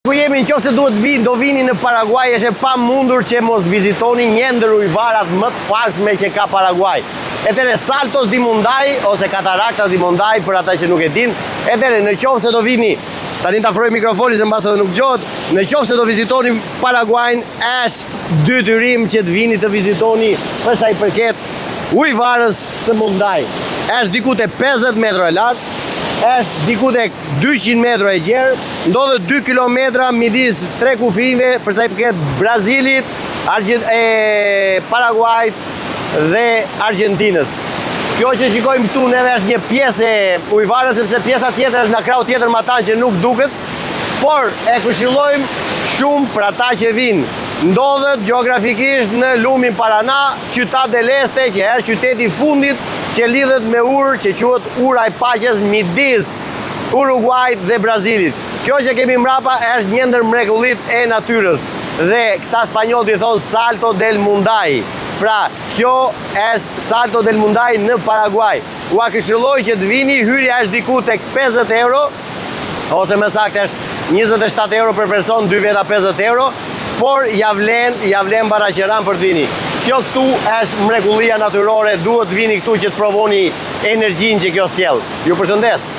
Ku jemi nëse do vini në Paraguaj, është e pamundur që mos vizitoni një ndër ujvarat më të famshme që ka Paraguaj. Etere Saltos di Mundai ose Kataraktas di Mundai për ata që nuk e din. Etere nëse do vini, tani ta afroj mikrofonin se mbas edhe nuk dëgjohet. Nëse do vizitoni Paraguajin, është detyrim që të vini të vizitoni për sa i përket ujvarës së Mundai. Është diku te 50 metra e lartë. Është diku tek 200 metra e gjerë, ndodhet 2 kilometra midis tre kufive përsa i përket Brazilit, Paraguajt dhe Argentinës. Kjo që shikojmë këtu neve është një pjesë e ujvarës, sepse pjesa tjetër është në krau tjetër më ata që nuk duket, por e këshillojmë shumë për ata që vinë. Ndodhet geografikisht në lumin Paraná, Ciudad del Este, që është qyteti i fundit që lidhet me urë që quhet ura e paqes midis Uruguajt dhe Brazilit. Kjo që kemi mrapa është një ndër mrekullit e natyrës dhe këta spanjollët i thonë Salto del Mundai. Pra, kjo është Salto del Mundai në Paraguaj. Ua këshilloj që të vini, hyrja është diku tek 50 euro, ose më saktë është 27 euro për person, 2 veta 50 euro, por ja vlen baraqeran për të vini. Kjo këtu është mrekullia natyrore, duhet vini këtu që të provoni energjinë që kjo sjell. Ju përshëndes.